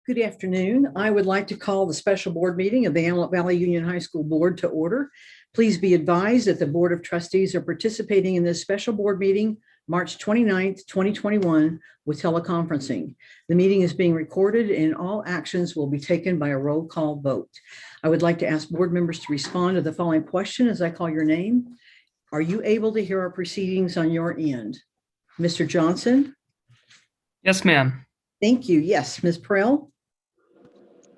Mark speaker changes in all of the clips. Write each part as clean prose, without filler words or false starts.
Speaker 1: Good afternoon. I would like to call the special board meeting of the Antelope Valley Union High School Board to order. Please be advised that the Board of Trustees are participating in this special board meeting, March 29th, 2021, with teleconferencing. The meeting is being recorded and all actions will be taken by a roll call vote. I would like to ask board members to respond to the following question as I call your name. Are you able to hear our proceedings on your end? Mr. Johnson?
Speaker 2: Yes, ma'am.
Speaker 1: Thank you. Yes. Ms. Prell?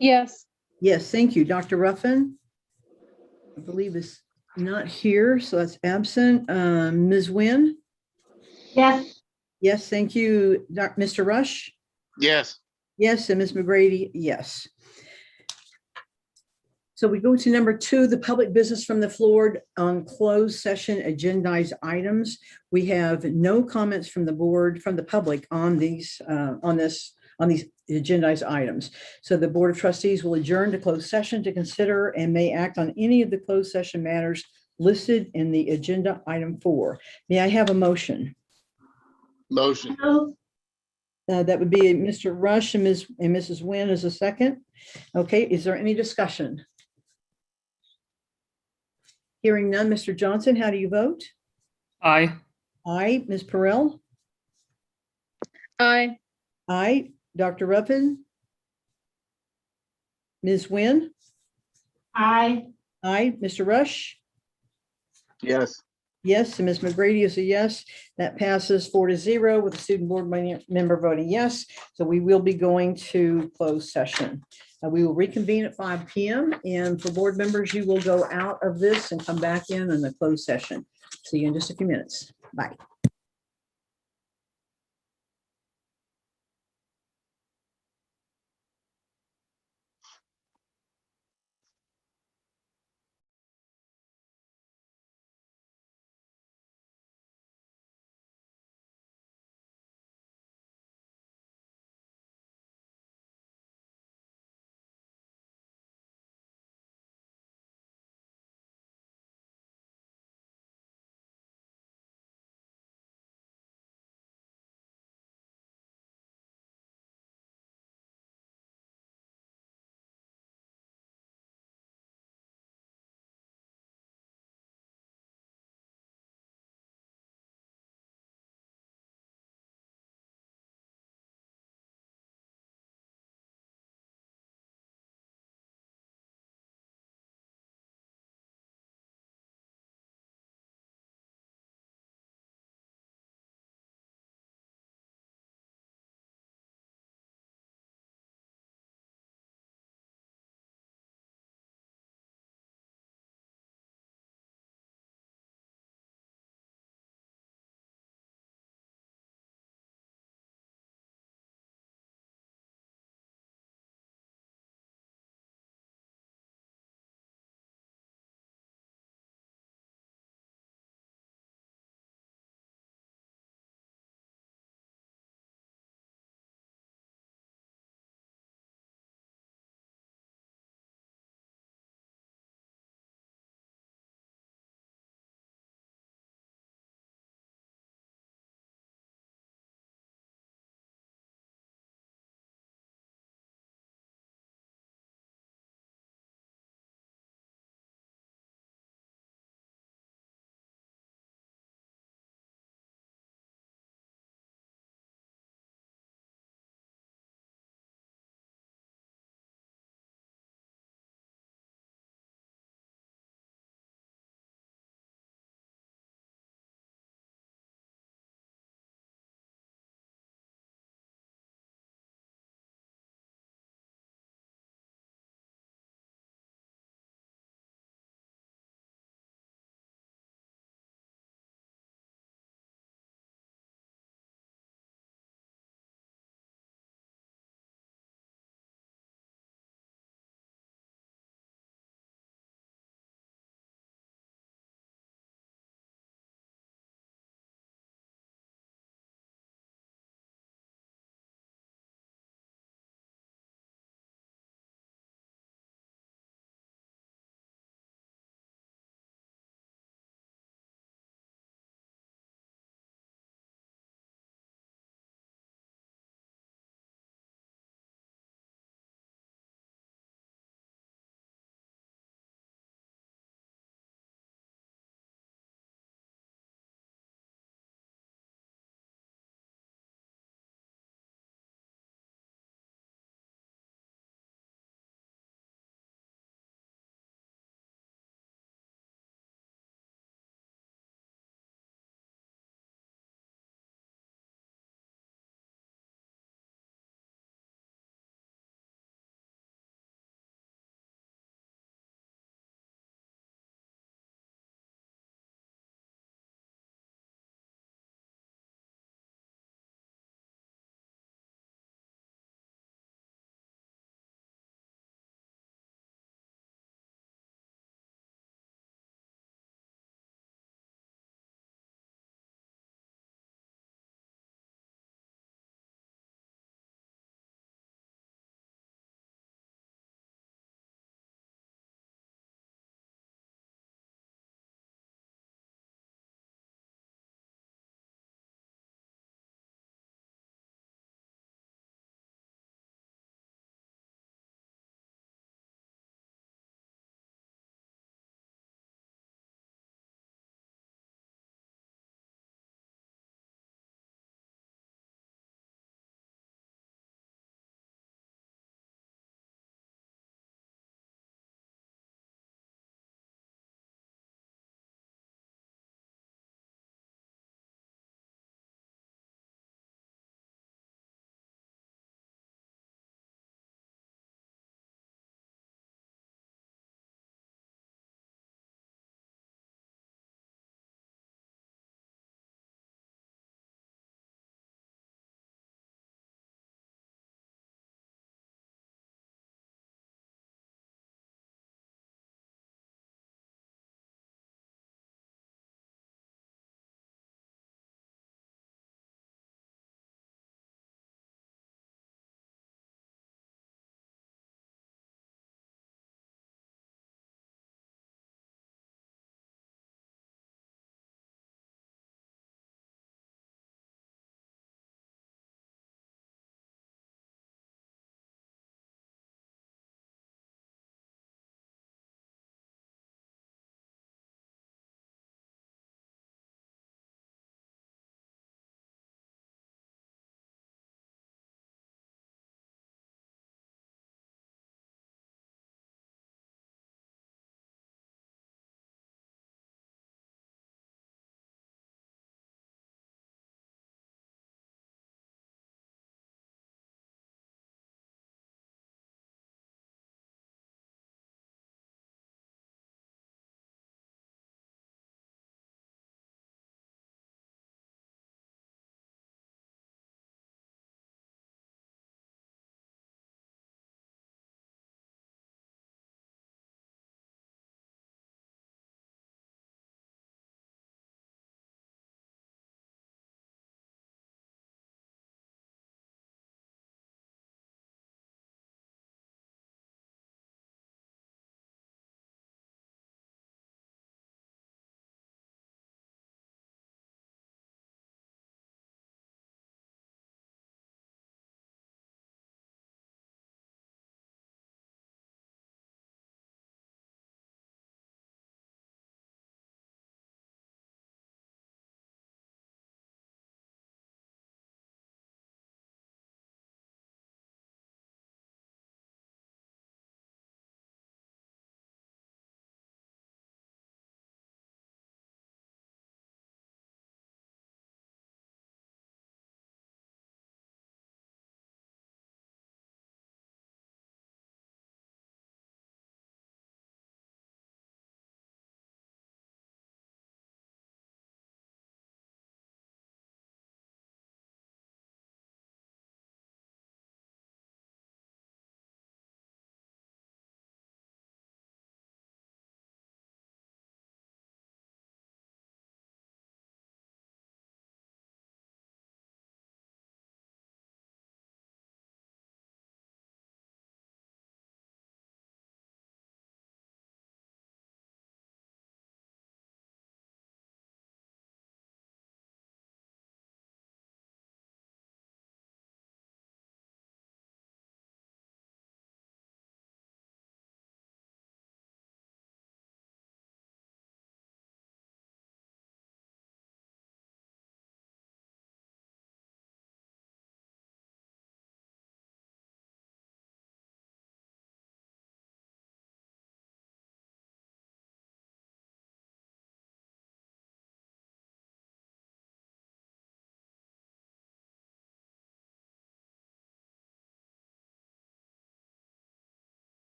Speaker 3: Yes.
Speaker 1: Yes, thank you. Dr. Ruffin, I believe is not here, so that's absent. Ms. Nguyen?
Speaker 3: Yes.
Speaker 1: Yes, thank you. Mr. Rush?
Speaker 4: Yes.
Speaker 1: Yes, and Ms. McGrady, yes. So we go to number 2, the public business from the floor on closed session agendized items. We have no comments from the board, from the public on these agendized items. So the Board of Trustees will adjourn to closed session to consider and may act on any of the closed session matters listed in the agenda item 4. May I have a motion?
Speaker 4: Motion.
Speaker 1: That would be Mr. Rush and Mrs. Nguyen as a second. Okay, is there any discussion? Hearing none, Mr. Johnson, how do you vote?
Speaker 2: Aye.
Speaker 1: Aye. Ms. Perrell?
Speaker 3: Aye.
Speaker 1: Aye. Dr. Ruffin? Ms. Nguyen?
Speaker 3: Aye.
Speaker 1: Aye. Mr. Rush?
Speaker 4: Yes.
Speaker 1: Yes, and Ms. McGrady is a yes. That passes 4-0 with the student board member voting yes. So we will be going to closed session. We will reconvene at 5 p.m. And for board members, you will go out of this and come back in the closed session. See you in just a few minutes. Bye.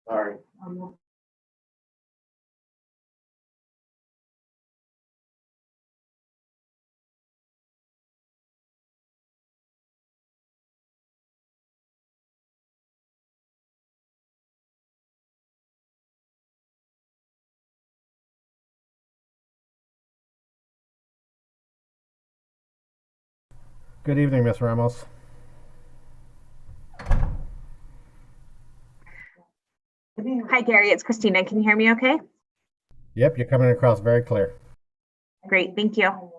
Speaker 4: Sorry.
Speaker 5: Good evening, Miss Ramos.
Speaker 6: Hi, Gary. It's Christina. Can you hear me okay?
Speaker 5: Yep, you're coming across very clear.
Speaker 6: Great. Thank you.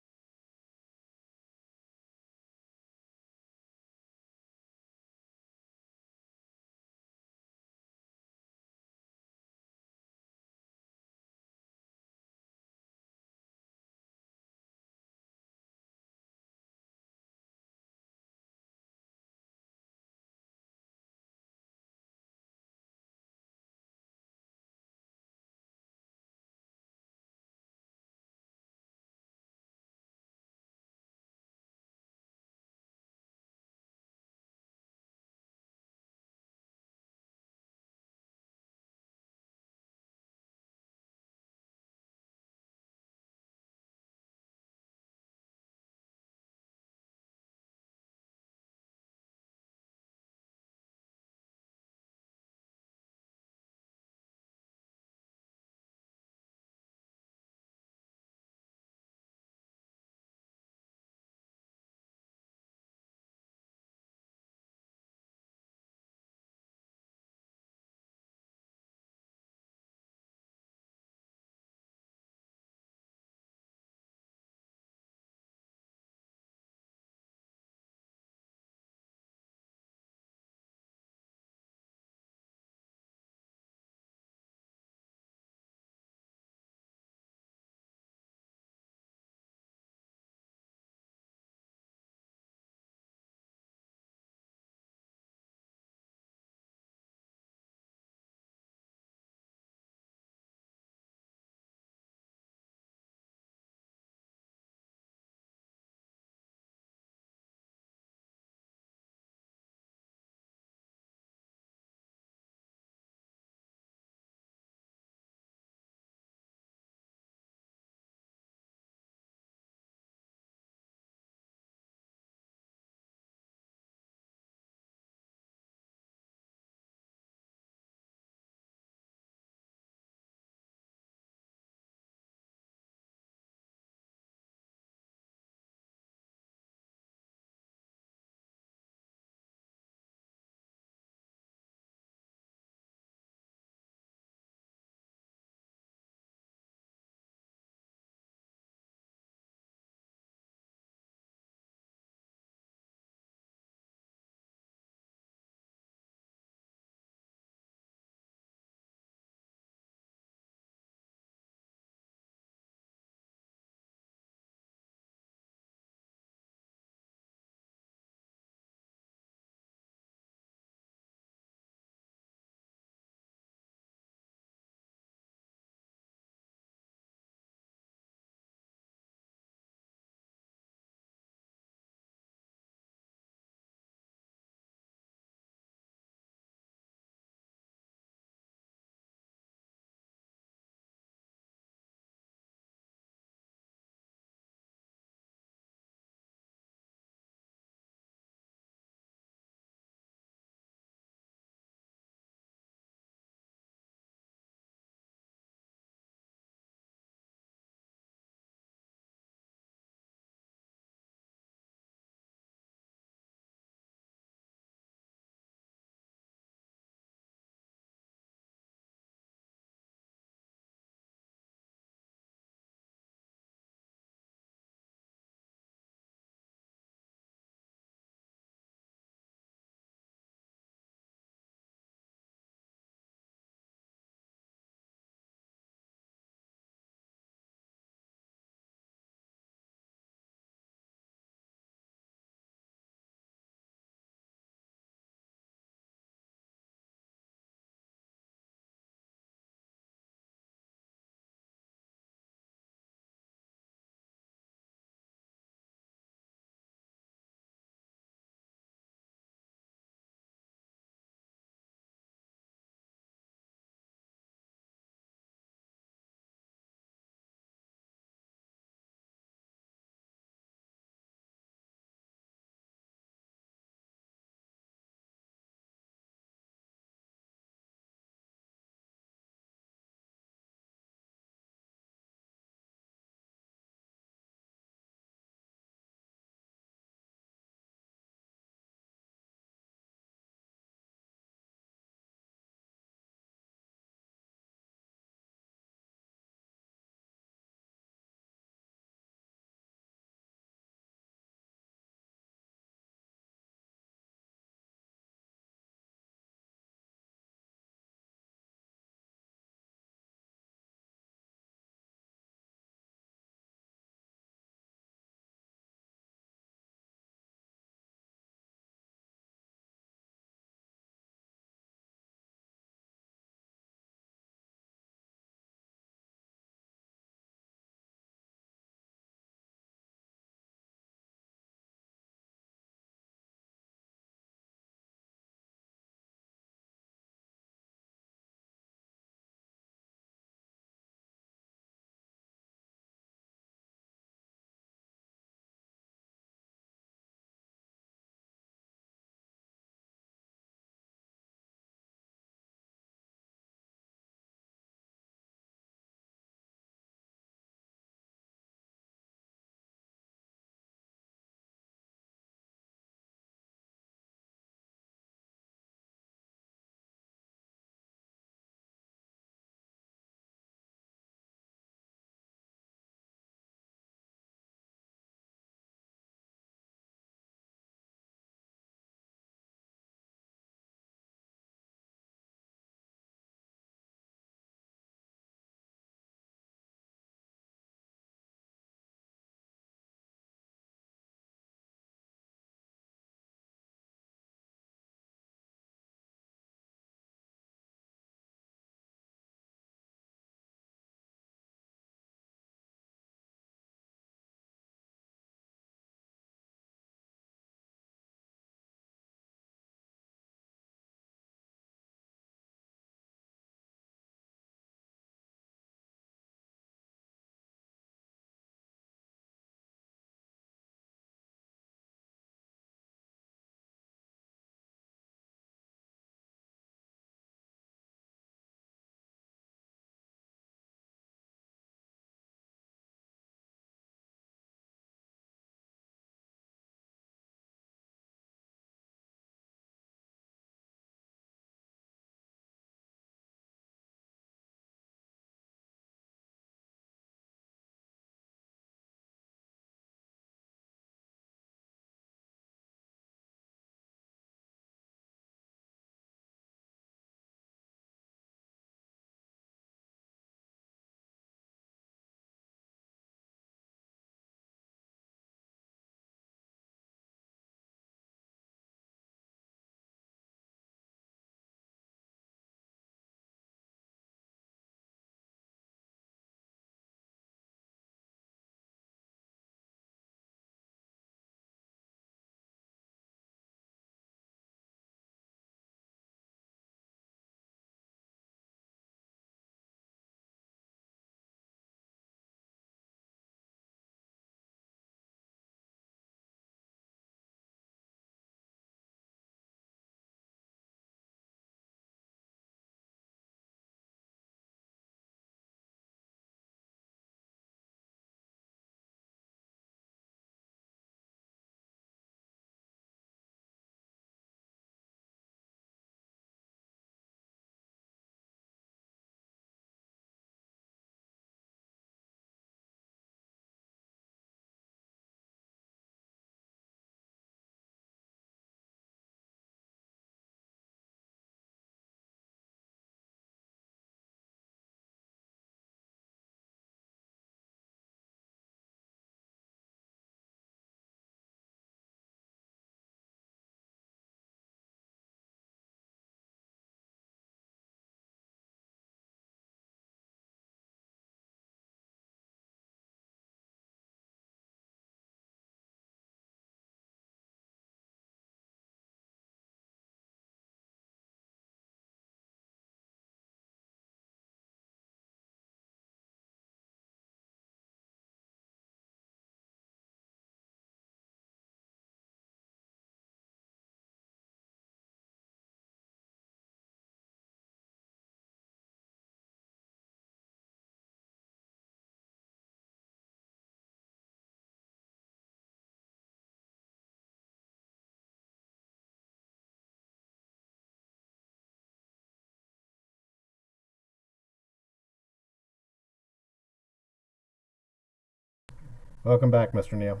Speaker 5: Welcome back, Mr. Neal.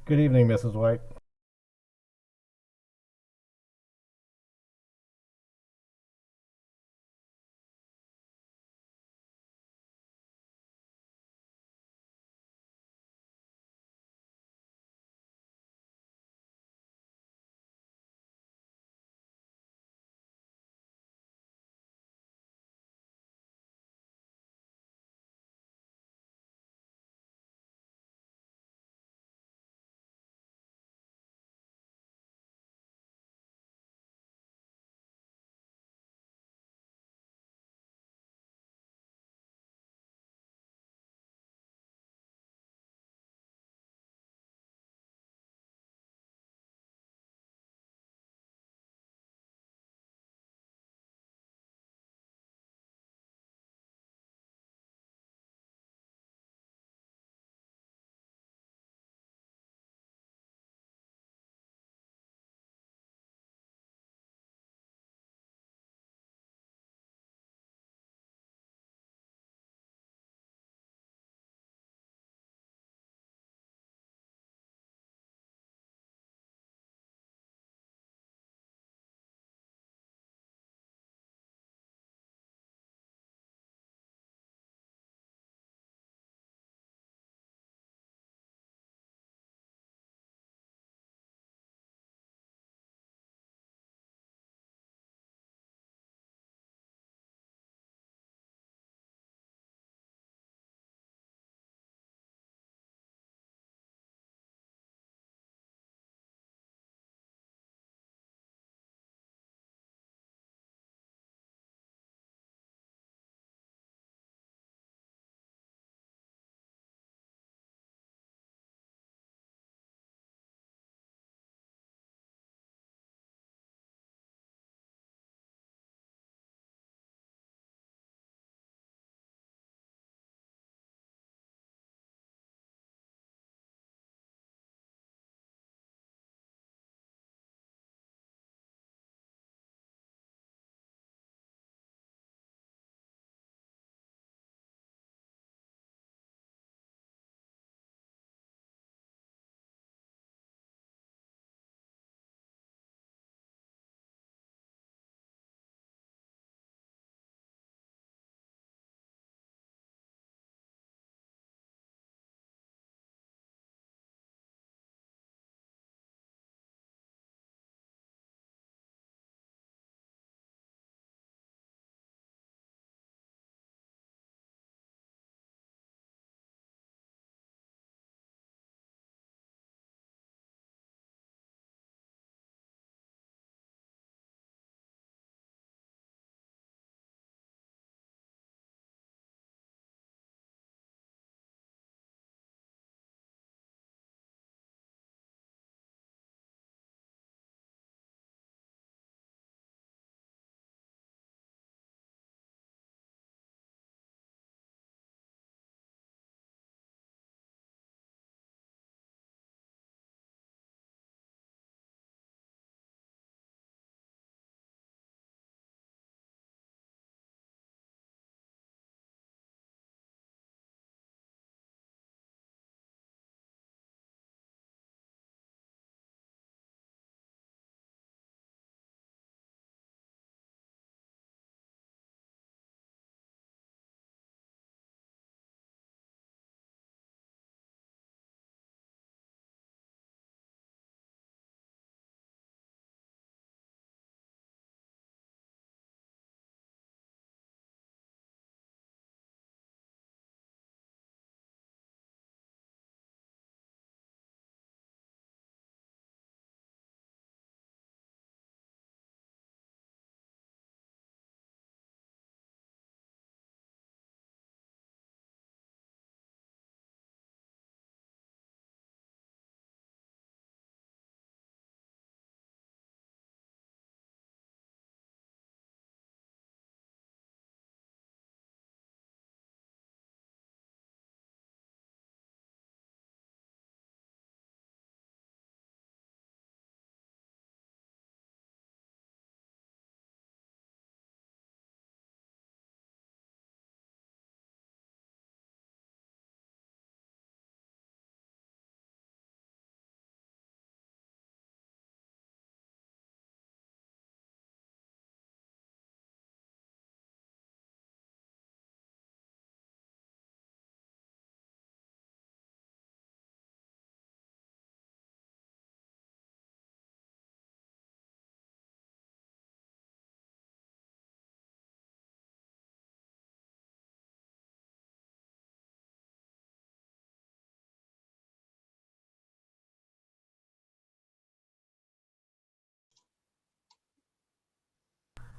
Speaker 5: Good evening, Mrs. White.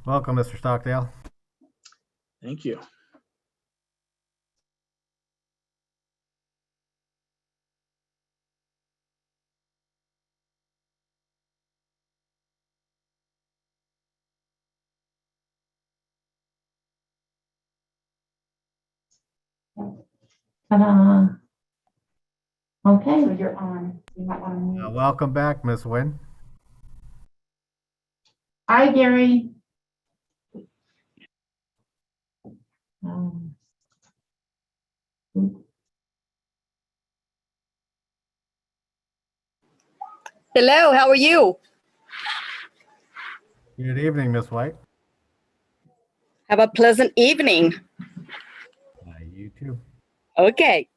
Speaker 5: Welcome, Mr. Stockdale.
Speaker 7: Thank you.
Speaker 3: Ta-da. Okay, so you're on. You might want to mute.
Speaker 5: Welcome back, Miss Wynn.
Speaker 3: Hi, Gary. Um,
Speaker 8: Hello, how are you?
Speaker 5: Good evening, Miss White.
Speaker 8: Have a pleasant evening.
Speaker 5: You too.
Speaker 8: Okay.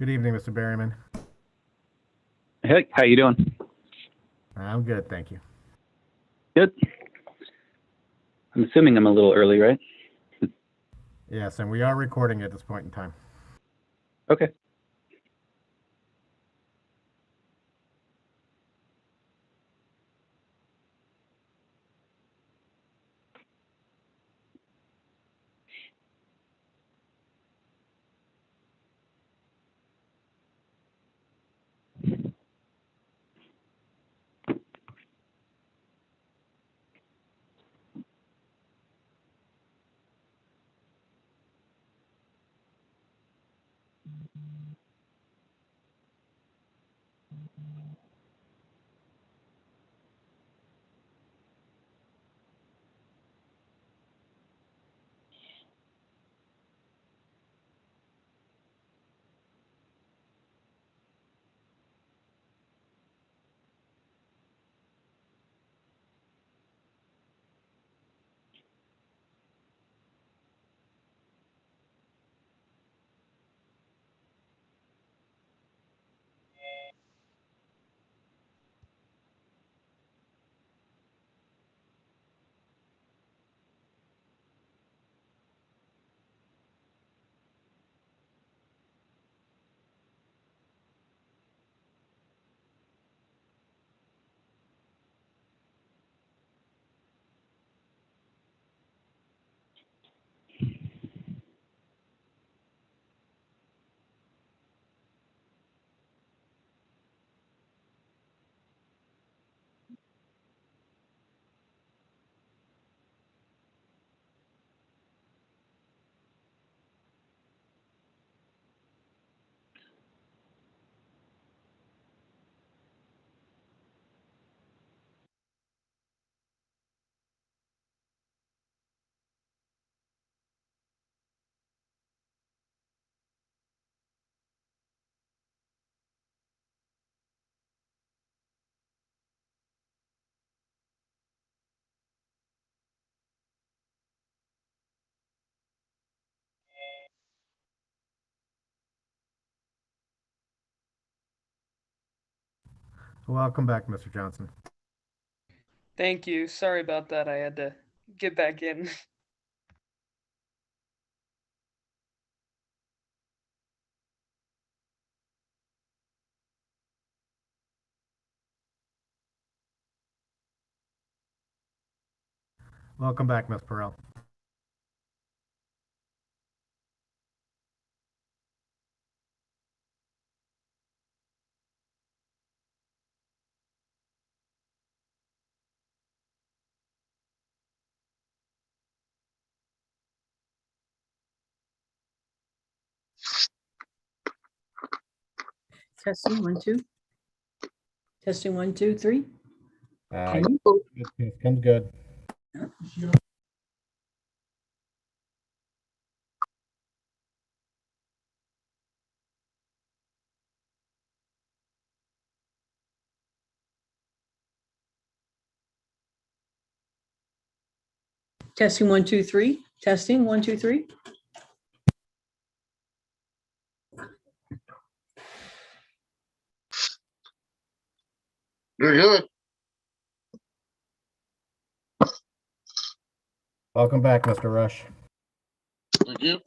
Speaker 5: Good evening, Mr. Berryman.
Speaker 9: Hey, how you doing?
Speaker 5: I'm good, thank you.
Speaker 9: Good. I'm assuming I'm a little early, right?
Speaker 5: Yes, and we are recording at this point in time.
Speaker 9: Okay.
Speaker 5: Welcome back, Mr. Johnson.
Speaker 2: Thank you. Sorry about that. I had to get back in.
Speaker 5: Welcome back, Ms. Perrell.
Speaker 1: Testing, 1, 2. Testing, 1, 2, 3.
Speaker 5: Uh,
Speaker 1: Can you?
Speaker 5: it comes good.
Speaker 1: Testing, 1, 2, 3. Testing, 1, 2, 3.
Speaker 4: You're good.
Speaker 5: Welcome back, Mr. Rush.
Speaker 4: Thank you.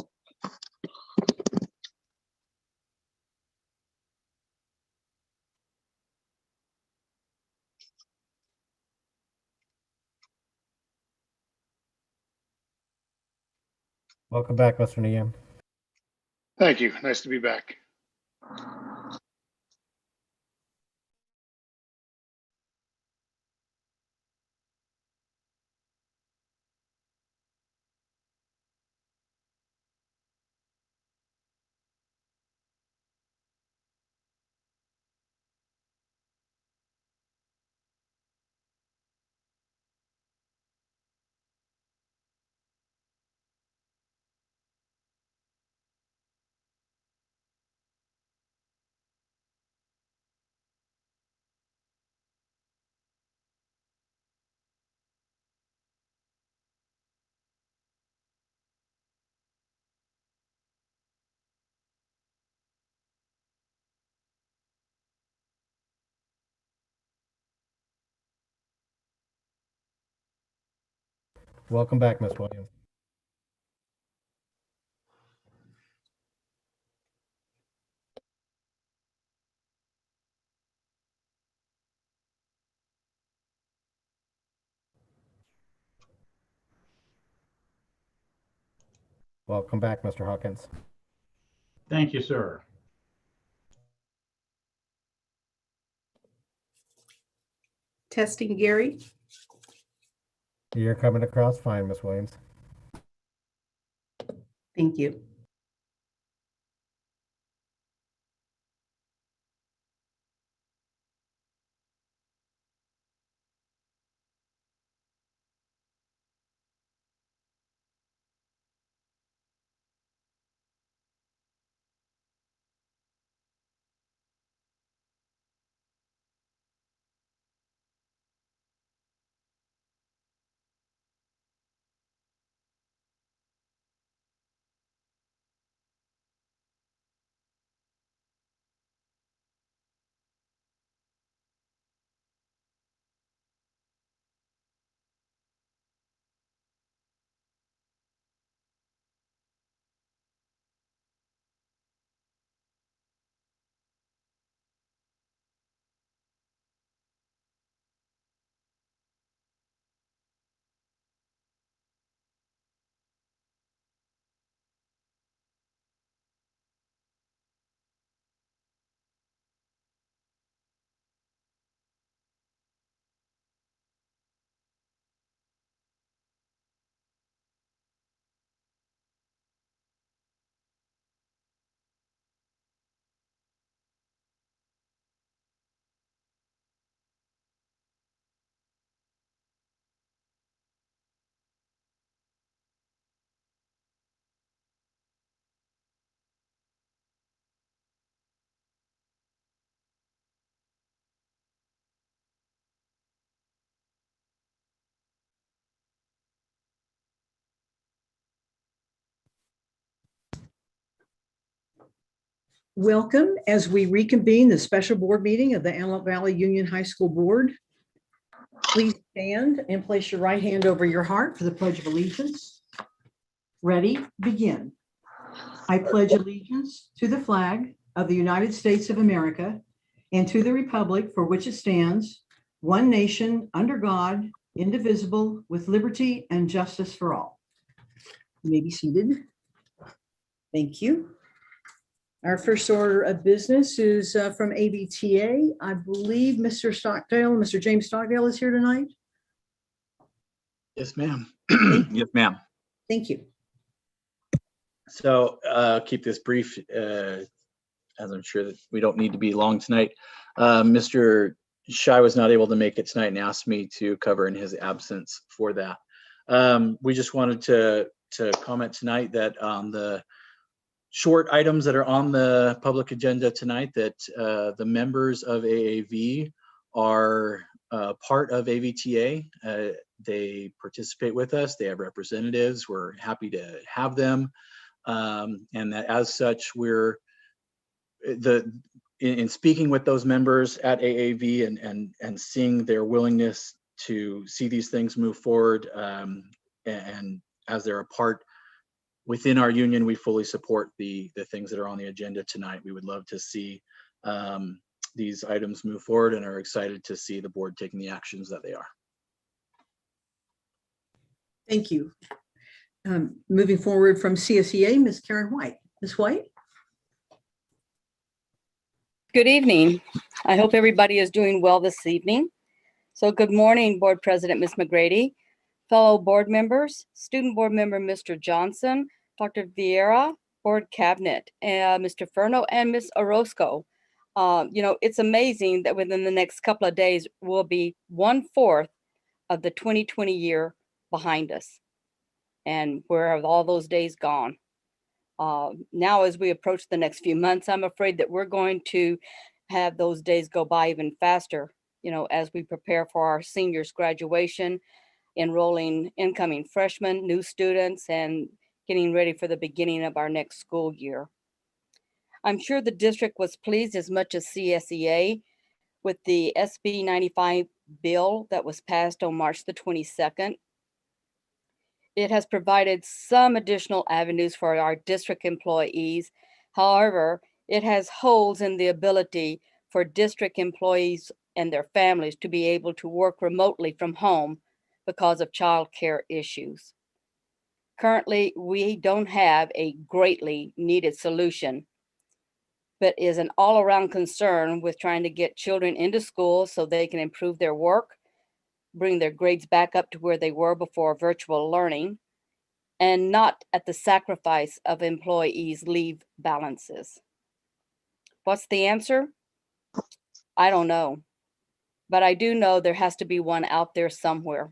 Speaker 5: Welcome back, Mr. Neum.
Speaker 4: Thank you. Nice to be back.
Speaker 5: Welcome back, Ms. Williams. Welcome back, Mr. Hawkins.
Speaker 10: Thank you, sir.
Speaker 1: Testing, Gary.
Speaker 5: You're coming across fine, Ms. Williams.
Speaker 1: Thank you. Welcome as we reconvene the special board meeting of the Antelope Valley Union High School Board. Please stand and place your right hand over your heart for the Pledge of Allegiance. Ready, begin. I pledge allegiance to the flag of the United States of America and to the republic for which it stands, one nation, under God, indivisible, with liberty and justice for all. You may be seated. Thank you. Our first order of business is from AVTA. I believe Mr. Stockdale, Mr. James Stockdale is here tonight.
Speaker 7: Yes, ma'am. Yes, ma'am.
Speaker 1: Thank you.
Speaker 7: So keep this brief, as I'm sure that we don't need to be long tonight. Mr. Shy was not able to make it tonight and asked me to cover in his absence for that. We just wanted to comment tonight that the short items that are on the public agenda tonight, that the members of AAV are part of AVTA. They participate with us. They have representatives. We're happy to have them. And that as such, we're in speaking with those members at AAV and seeing their willingness to see these things move forward, and as they're a part within our union, we fully support the things that are on the agenda tonight. We would love to see these items move forward and are excited to see the board taking the actions that they are.
Speaker 1: Thank you. Moving forward from CSEA, Ms. Karen White. Ms. White?
Speaker 8: Good evening. I hope everybody is doing well this evening. So good morning, Board President, Ms. McGrady, fellow board members, student board member, Mr. Johnson, Dr. Vieira, board cabinet, Mr. Furno, and Ms. Orozco. It's amazing that within the next couple of days, we'll be 1/4 of the 2020 year behind us. And where have all those days gone? Now, as we approach the next few months, I'm afraid that we're going to have those days go by even faster, as we prepare for our seniors' graduation, enrolling incoming freshmen, new students, and getting ready for the beginning of our next school year. I'm sure the district was pleased as much as CSEA with the SB 95 bill that was passed on March the 22nd. It has provided some additional avenues for our district employees. However, it has holes in the ability for district employees and their families to be able to work remotely from home because of childcare issues. Currently, we don't have a greatly needed solution, but is an all-around concern with trying to get children into school so they can improve their work, bring their grades back up to where they were before virtual learning, and not at the sacrifice of employees' leave balances. What's the answer? I don't know, but I do know there has to be one out there somewhere.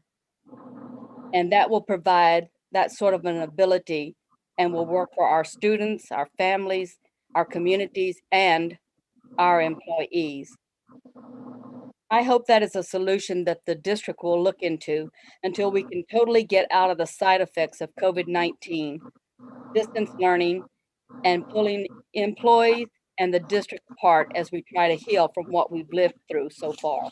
Speaker 8: And that will provide that sort of an ability and will work for our students, our families, our communities, and our employees. I hope that is a solution that the district will look into until we can totally get out of the side effects of COVID-19, distance learning, and pulling employees and the district apart as we try to heal from what we've lived through so far.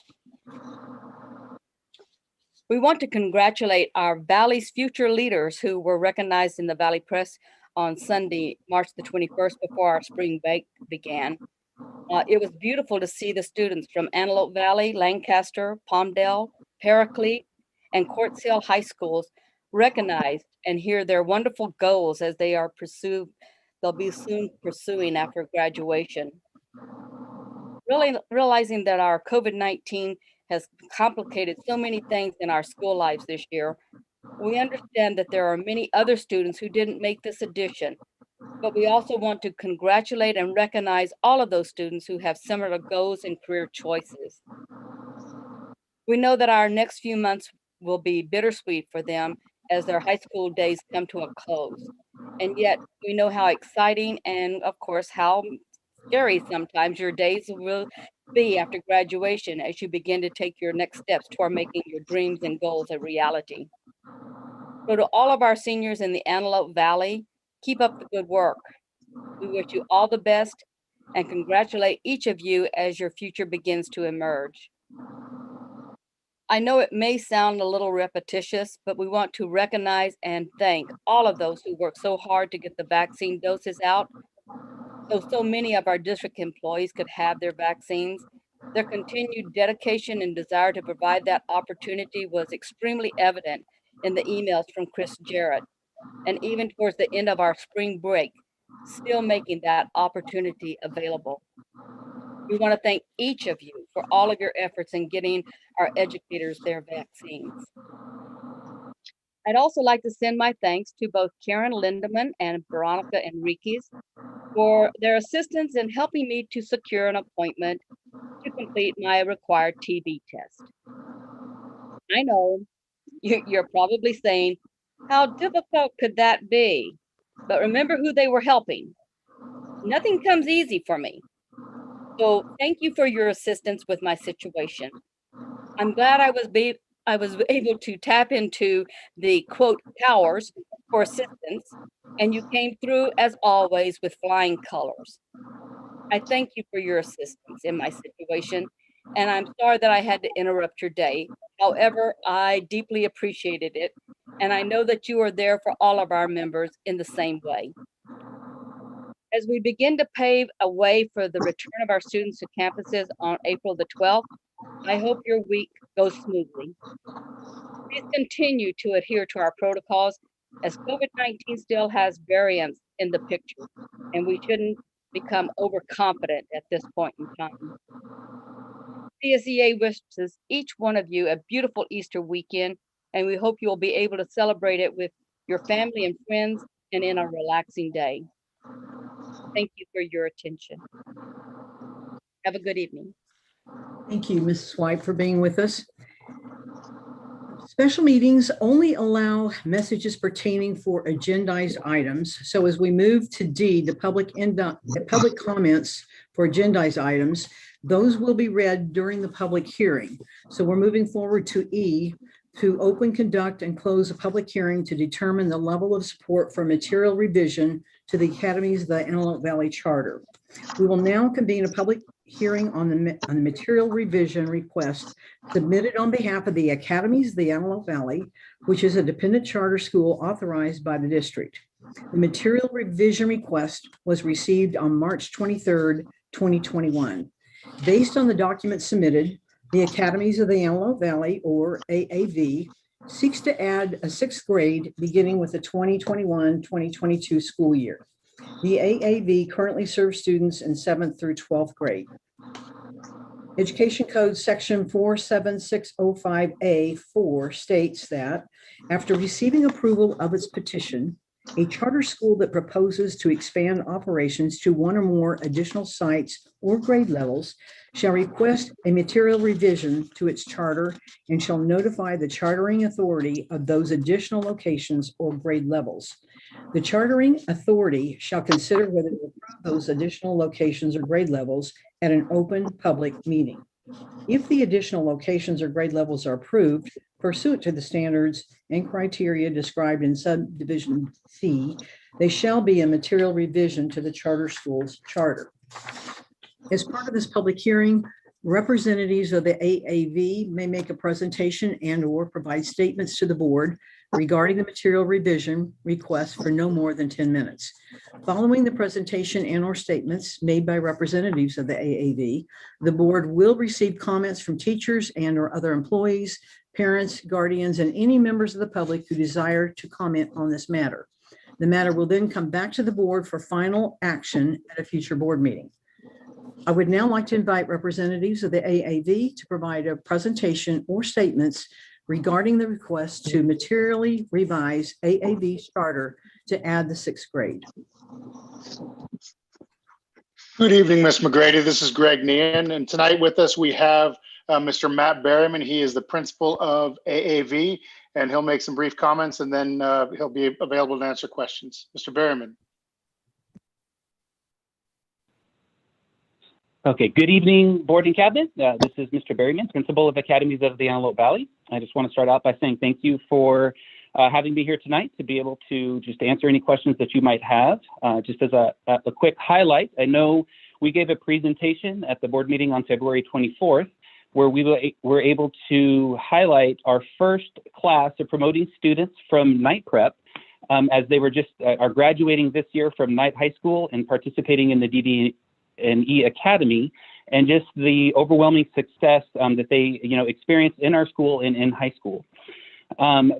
Speaker 8: We want to congratulate our Valley's future leaders who were recognized in the Valley Press on Sunday, March the 21st, before our spring break began. It was beautiful to see the students from Antelope Valley, Lancaster, Palmdale, Paraclete, and Quartz Hill High Schools recognized and hear their wonderful goals as they'll be soon pursuing after graduation. Really realizing that our COVID-19 has complicated so many things in our school lives this year, we understand that there are many other students who didn't make this addition, but we also want to congratulate and recognize all of those students who have similar goals and career choices. We know that our next few months will be bittersweet for them as their high school days come to a close. And yet we know how exciting and of course how scary sometimes your days will be after graduation as you begin to take your next steps toward making your dreams and goals a reality. So to all of our seniors in the Antelope Valley, keep up the good work. We wish you all the best and congratulate each of you as your future begins to emerge. I know it may sound a little repetitious, but we want to recognize and thank all of those who worked so hard to get the vaccine doses out so many of our district employees could have their vaccines. Their continued dedication and desire to provide that opportunity was extremely evident in the emails from Chris Jarrett, and even towards the end of our spring break, still making that opportunity available. We want to thank each of you for all of your efforts in getting our educators their vaccines. I'd also like to send my thanks to both Karen Lindeman and Veronica Enriquez for their assistance in helping me to secure an appointment to complete my required TB test. I know you're probably saying, how difficult could that be? But remember who they were helping. Nothing comes easy for me. So thank you for your assistance with my situation. I'm glad I was able to tap into the quote towers for assistance, and you came through as always with flying colors. I thank you for your assistance in my situation, and I'm sorry that I had to interrupt your day. However, I deeply appreciated it, and I know that you are there for all of our members in the same way. As we begin to pave a way for the return of our students to campuses on April the 12th, I hope your week goes smoothly. Please continue to adhere to our protocols, as COVID-19 still has variants in the picture, and we shouldn't become overconfident at this point in time. CSEA wishes each one of you a beautiful Easter weekend, and we hope you will be able to celebrate it with your family and friends and in a relaxing day. Thank you for your attention. Have a good evening.
Speaker 1: Thank you, Mrs. White, for being with us. Special meetings only allow messages pertaining for agendized items. So as we move to D, the public comments for agendized items, those will be read during the public hearing. So we're moving forward to E, to open, conduct, and close a public hearing to determine the level of support for material revision to the Academies of the Antelope Valley Charter. We will now convene a public hearing on the material revision request submitted on behalf of the Academies of the Antelope Valley, which is a dependent charter school authorized by the district. The material revision request was received on March 23rd, 2021. Based on the documents submitted, the Academies of the Antelope Valley, or AAV, seeks to add a 6th grade beginning with the 2021-2022 school year. The AAV currently serves students in 7th through 12th grade. Education Code Section 47605A4 states that after receiving approval of its petition, a charter school that proposes to expand operations to one or more additional sites or grade levels shall request a material revision to its charter and shall notify the chartering authority of those additional locations or grade levels. The chartering authority shall consider whether to approve those additional locations or grade levels at an open public meeting. If the additional locations or grade levels are approved pursuant to the standards and criteria described in subdivision C, they shall be a material revision to the charter school's charter. As part of this public hearing, representatives of the AAV may make a presentation and/or provide statements to the board regarding the material revision request for no more than 10 minutes. Following the presentation and/or statements made by representatives of the AAV, the board will receive comments from teachers and/or other employees, parents, guardians, and any members of the public who desire to comment on this matter. The matter will then come back to the board for final action at a future board meeting. I would now like to invite representatives of the AAV to provide a presentation or statements regarding the request to materially revise AAV's charter to add the 6th grade.
Speaker 4: Good evening, Ms. McGrady. This is Greg Nean, and tonight with us we have Mr. Matt Berryman. He is the principal of AAV, and he'll make some brief comments, and then he'll be available to answer questions. Mr. Berryman.
Speaker 9: Okay, good evening, board and cabinet. This is Mr. Berryman, principal of Academies of the Antelope Valley. I just want to start out by saying thank you for having me here tonight to be able to just answer any questions that you might have. Just as a quick highlight, I know we gave a presentation at the board meeting on February 24th, where we were able to highlight our first class of promoting students from night prep, as they were are graduating this year from Knight High School and participating in the DD&E Academy, and just the overwhelming success that they experienced in our school and in high school.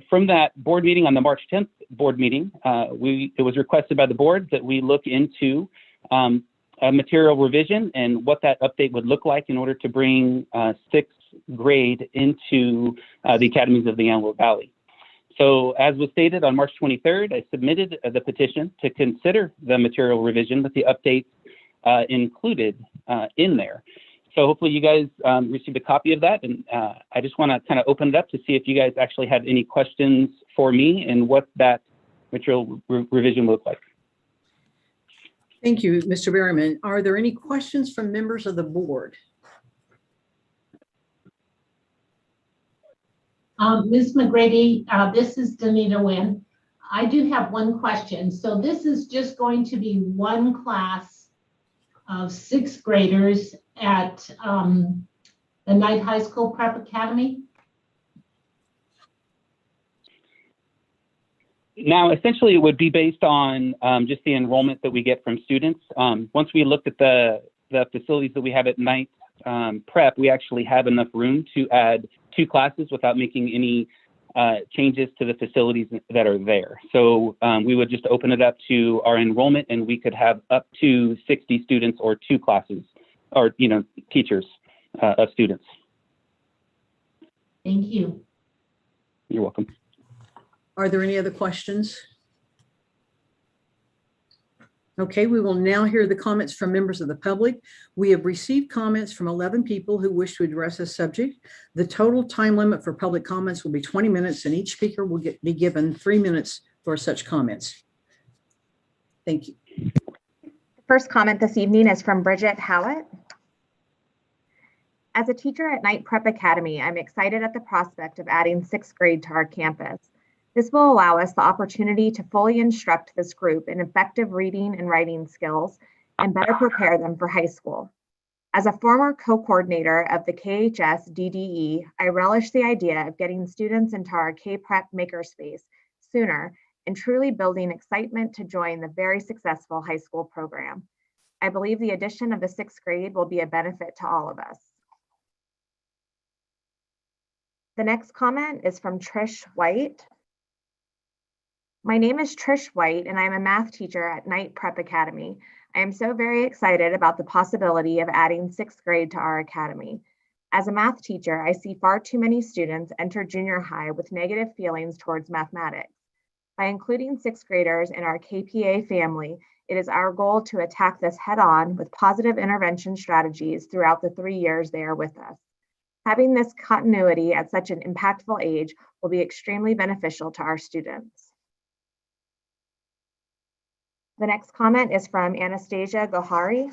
Speaker 9: From that board meeting on the March 10th board meeting, it was requested by the board that we look into a material revision and what that update would look like in order to bring sixth grade into the academies of the Antelope Valley. So as was stated on March 23rd, I submitted the petition to consider the material revision with the updates included in there. So hopefully you guys received a copy of that, and I just want to kind of open it up to see if you guys actually had any questions for me and what that material revision looked like.
Speaker 1: Thank you, Mr. Berryman. Are there any questions from members of the board?
Speaker 11: Ms. McGrady, this is Danita Nguyen. I do have one question. So this is just going to be one class of sixth graders at the Knight High School Prep Academy?
Speaker 9: Now, essentially, it would be based on just the enrollment that we get from students. Once we looked at the facilities that we have at Knight Prep, we actually have enough room to add 2 classes without making any changes to the facilities that are there. So we would just open it up to our enrollment, and we could have up to 60 students or 2 classes, or teachers of students.
Speaker 11: Thank you.
Speaker 9: You're welcome.
Speaker 1: Are there any other questions? Okay, we will now hear the comments from members of the public. We have received comments from 11 people who wish to address this subject. The total time limit for public comments will be 20 minutes, and each speaker will be given 3 minutes for such comments. Thank you.
Speaker 6: The first comment this evening is from Bridget Howlett. As a teacher at Knight Prep Academy, I'm excited at the prospect of adding 6th grade to our campus. This will allow us the opportunity to fully instruct this group in effective reading and writing skills and better prepare them for high school. As a former co-coordinator of the KHS DDE, I relish the idea of getting students into our K-Prep makerspace sooner and truly building excitement to join the very successful high school program. I believe the addition of the 6th grade will be a benefit to all of us. The next comment is from Trish White. My name is Trish White, and I'm a math teacher at Knight Prep Academy. I am so very excited about the possibility of adding 6th grade to our academy. As a math teacher, I see far too many students enter junior high with negative feelings towards mathematics. By including 6th graders in our KPA family, it is our goal to attack this head-on with positive intervention strategies throughout the 3 years they are with us. Having this continuity at such an impactful age will be extremely beneficial to our students. The next comment is from Anastasia Gohari.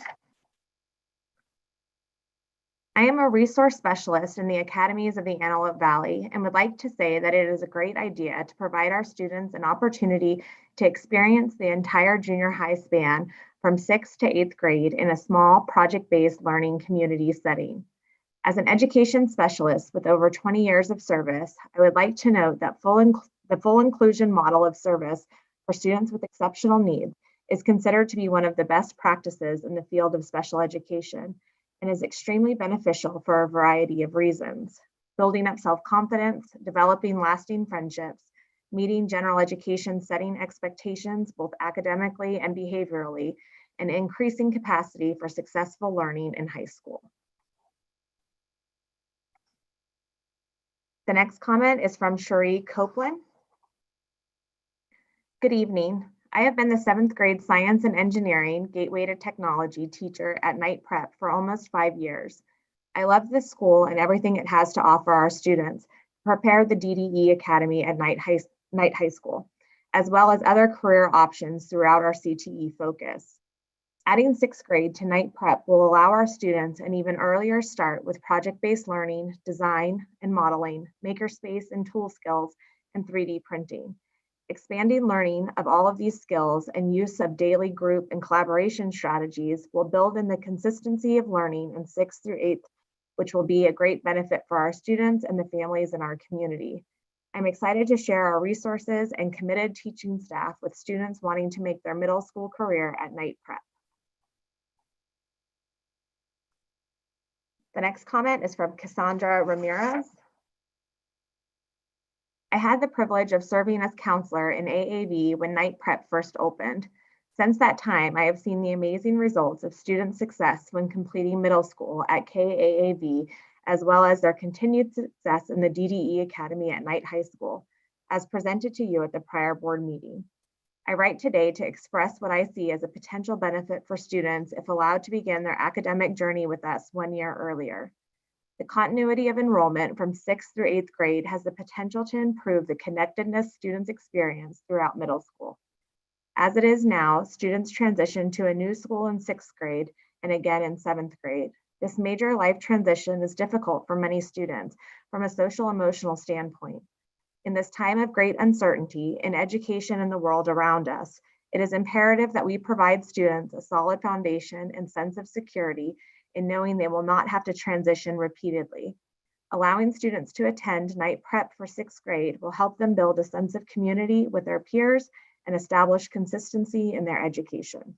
Speaker 6: I am a resource specialist in the academies of the Antelope Valley and would like to say that it is a great idea to provide our students an opportunity to experience the entire junior high span from 6th to 8th grade in a small project-based learning community setting. As an education specialist with over 20 years of service, I would like to note that the full inclusion model of service for students with exceptional needs is considered to be one of the best practices in the field of special education and is extremely beneficial for a variety of reasons: building up self-confidence, developing lasting friendships, meeting general education setting expectations both academically and behaviorally, and increasing capacity for successful learning in high school. The next comment is from Cherie Copeland. Good evening. I have been the 7th grade science and engineering gateway to technology teacher at Knight Prep for almost 5 years. I love this school and everything it has to offer our students to prepare the DDE Academy at Knight High School, as well as other career options throughout our CTE focus. Adding 6th grade to Knight Prep will allow our students an even earlier start with project-based learning, design and modeling, makerspace and tool skills, and 3D printing. Expanding learning of all of these skills and use of daily group and collaboration strategies will build in the consistency of learning in 6th through 8th, which will be a great benefit for our students and the families in our community. I'm excited to share our resources and committed teaching staff with students wanting to make their middle school career at Night Prep. The next comment is from Cassandra Ramirez. I had the privilege of serving as counselor in AAV when Night Prep first opened. Since that time, I have seen the amazing results of student success when completing middle school at KAAV, as well as their continued success in the DDE Academy at Knight High School, as presented to you at the prior board meeting. I write today to express what I see as a potential benefit for students if allowed to begin their academic journey with us 1 year earlier. The continuity of enrollment from 6th through 8th grade has the potential to improve the connectedness students experience throughout middle school. As it is now, students transition to a new school in 6th grade and again in 7th grade. This major life transition is difficult for many students from a social emotional standpoint. In this time of great uncertainty in education and the world around us, it is imperative that we provide students a solid foundation and sense of security in knowing they will not have to transition repeatedly. Allowing students to attend Night Prep for 6th grade will help them build a sense of community with their peers and establish consistency in their education.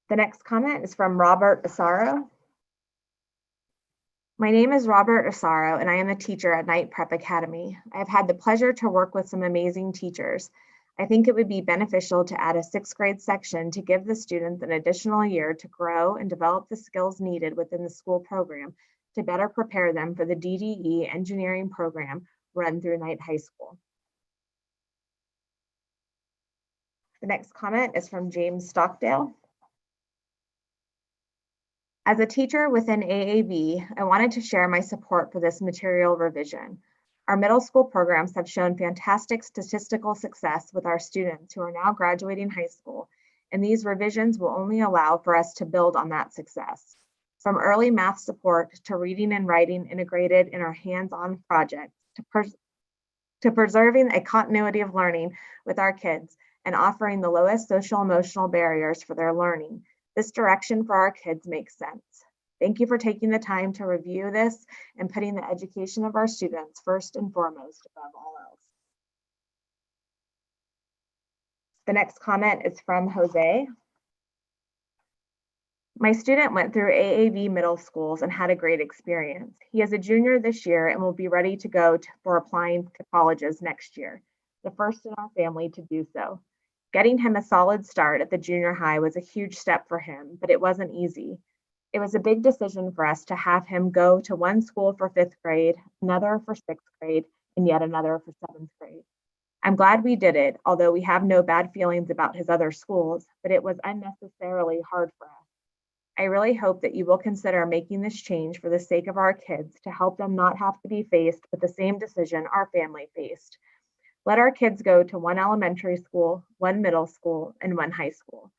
Speaker 6: The next comment is from Robert Asaro. My name is Robert Asaro, and I am a teacher at Night Prep Academy. I have had the pleasure to work with some amazing teachers. I think it would be beneficial to add a 6th grade section to give the students an additional year to grow and develop the skills needed within the school program to better prepare them for the DDE engineering program run through Knight High School. The next comment is from James Stockdale. As a teacher within AAV, I wanted to share my support for this material revision. Our middle school programs have shown fantastic statistical success with our students who are now graduating high school, and these revisions will only allow for us to build on that success. From early math support to reading and writing integrated in our hands-on projects, to preserving a continuity of learning with our kids and offering the lowest social emotional barriers for their learning. This direction for our kids makes sense. Thank you for taking the time to review this and putting the education of our students first and foremost above all else. The next comment is from Jose. My student went through AAV middle schools and had a great experience. He is a junior this year and will be ready to go for applying to colleges next year, the first in our family to do so. Getting him a solid start at the junior high was a huge step for him, but it wasn't easy. It was a big decision for us to have him go to one school for 5th grade, another for 6th grade, and yet another for 7th grade. I'm glad we did it, although we have no bad feelings about his other schools, but it was unnecessarily hard for us. I really hope that you will consider making this change for the sake of our kids to help them not have to be faced with the same decision our family faced. Let our kids go to one elementary school, one middle school, and one high school.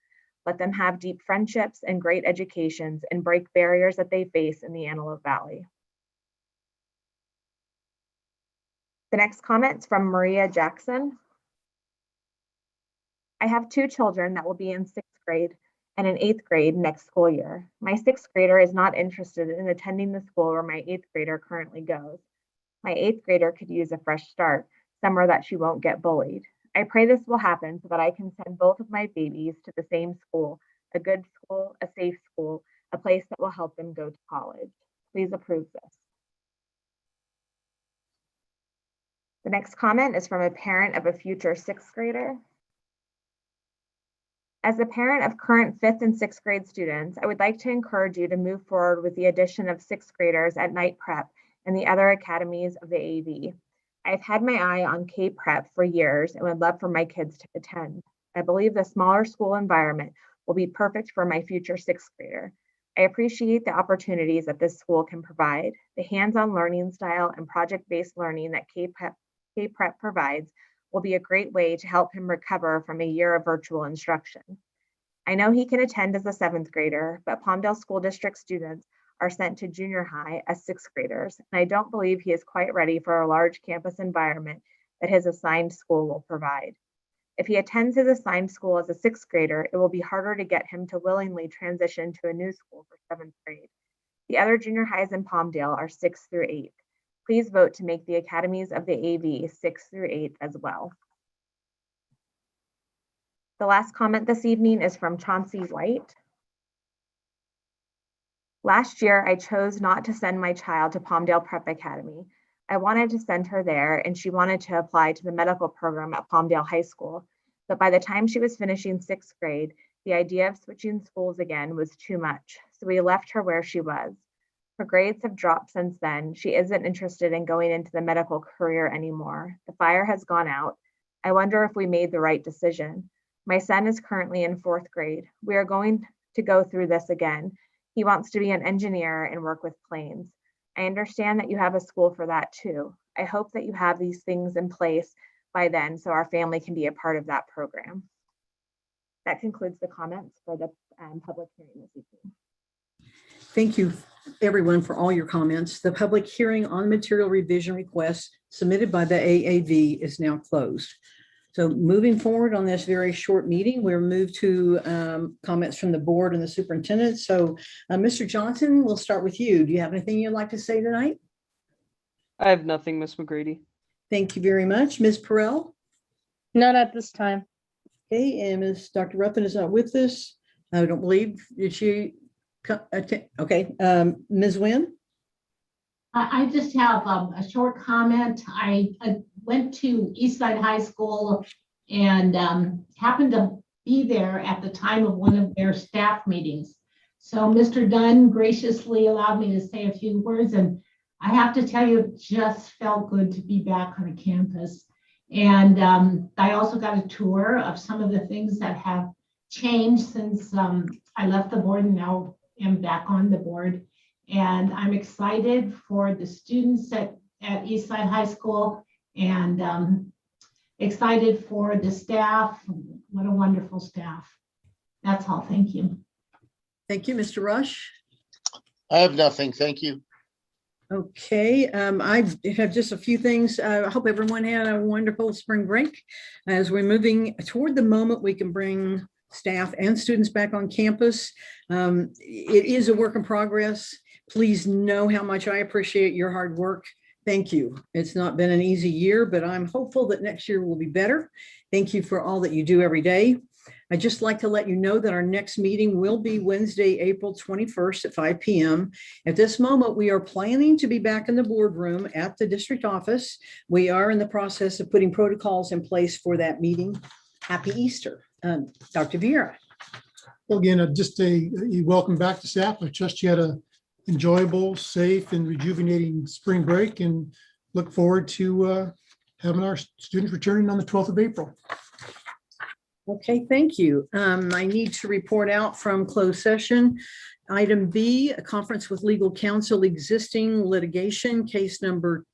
Speaker 6: Let them have deep friendships and great educations and break barriers that they face in the Antelope Valley. The next comment is from Maria Jackson. I have 2 children that will be in 6th grade and in 8th grade next school year. My 6th grader is not interested in attending the school where my 8th grader currently goes. My 8th grader could use a fresh start, somewhere that she won't get bullied. I pray this will happen so that I can send both of my babies to the same school, a good school, a safe school, a place that will help them go to college. Please approve this. The next comment is from a parent of a future 6th grader. As a parent of current 5th and 6th grade students, I would like to encourage you to move forward with the addition of 6th graders at Night Prep and the other academies of the AV. I've had my eye on K-Prep for years and would love for my kids to attend. I believe the smaller school environment will be perfect for my future 6th grader. I appreciate the opportunities that this school can provide. The hands-on learning style and project-based learning that K-Prep provides will be a great way to help him recover from a year of virtual instruction. I know he can attend as a 7th grader, but Palmdale School District students are sent to junior high as sixth graders, and I don't believe he is quite ready for a large campus environment that his assigned school will provide. If he attends his assigned school as a sixth grader, it will be harder to get him to willingly transition to a new school for seventh grade. The other junior highs in Palmdale are 6th through 8th. Please vote to make the academies of the AV 6th through 8th as well. The last comment this evening is from Chauncey White. Last year, I chose not to send my child to Palmdale Prep Academy. I wanted to send her there, and she wanted to apply to the medical program at Palmdale High School. But by the time she was finishing sixth grade, the idea of switching schools again was too much, so we left her where she was. Her grades have dropped since then. She isn't interested in going into the medical career anymore. The fire has gone out. I wonder if we made the right decision. My son is currently in fourth grade. We are going to go through this again. He wants to be an engineer and work with planes. I understand that you have a school for that too. I hope that you have these things in place by then so our family can be a part of that program. That concludes the comments for the public hearing this evening.
Speaker 1: Thank you, everyone, for all your comments. The public hearing on material revision requests submitted by the AAV is now closed. So moving forward on this very short meeting, we'll move to comments from the board and the superintendent. So Mr. Johnson, we'll start with you. Do you have anything you'd like to say tonight?
Speaker 2: I have nothing, Ms. McGrady.
Speaker 1: Thank you very much. Ms. Perrell?
Speaker 12: None at this time.
Speaker 1: Okay, and Dr. Ruffin is not with us. I don't believe, did she attend? Okay, Ms. Nguyen?
Speaker 11: I just have a short comment. I went to Eastside High School and happened to be there at the time of one of their staff meetings. So Mr. Dunn graciously allowed me to say a few words, and I have to tell you, it just felt good to be back on campus. And I also got a tour of some of the things that have changed since I left the board and now am back on the board. And I'm excited for the students at Eastside High School and excited for the staff. What a wonderful staff. That's all. Thank you.
Speaker 1: Thank you, Mr. Rush.
Speaker 13: I have nothing. Thank you.
Speaker 1: Okay, I have just a few things. I hope everyone had a wonderful spring break. As we're moving toward the moment we can bring staff and students back on campus. It is a work in progress. Please know how much I appreciate your hard work. Thank you. It's not been an easy year, but I'm hopeful that next year will be better. Thank you for all that you do every day. I'd just like to let you know that our next meeting will be Wednesday, April 21st at 5 p.m. At this moment, we are planning to be back in the boardroom at the district office. We are in the process of putting protocols in place for that meeting. Happy Easter. Dr. Vieira.
Speaker 14: Well, again, just a welcome back to staff. I trust you had a enjoyable, safe, and rejuvenating spring break, and look forward to having our students returning on the 12th of April.
Speaker 1: Okay, thank you. I need to report out from closed session. Item B, a conference with legal counsel, existing litigation, case number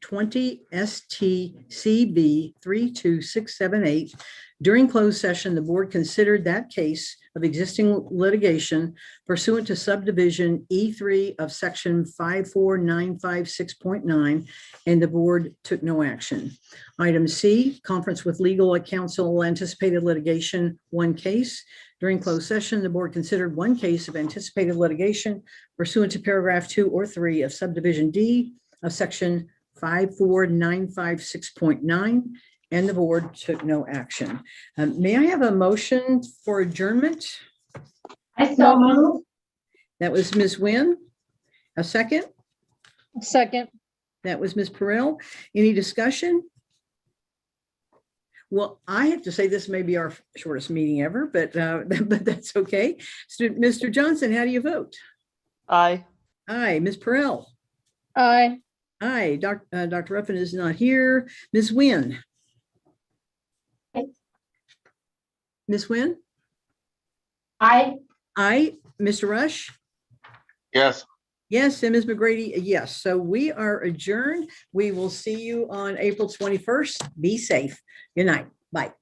Speaker 1: 20 STCB 32678. During closed session, the board considered that case of existing litigation pursuant to subdivision E3 of section 54956.9, and the board took no action. Item C, conference with legal counsel, anticipated litigation, one case. During closed session, the board considered one case of anticipated litigation pursuant to paragraph 2 or 3 of subdivision D of section 54956.9, and the board took no action. May I have a motion for adjournment?
Speaker 11: I so move.
Speaker 1: That was Ms. Nguyen. A second?
Speaker 12: Second.
Speaker 1: That was Ms. Perrell. Any discussion? Well, I have to say this may be our shortest meeting ever, but that's okay. Mr. Johnson, how do you vote?
Speaker 2: Aye.
Speaker 1: Aye. Ms. Perrell?
Speaker 12: Aye.
Speaker 1: Aye. Dr. Ruffin is not here. Ms. Nguyen? Ms. Nguyen?
Speaker 11: Aye.
Speaker 1: Aye. Mr. Rush?
Speaker 13: Yes.
Speaker 1: Yes, and Ms. McGrady, yes. So we are adjourned. We will see you on April 21st. Be safe. Good night. Bye.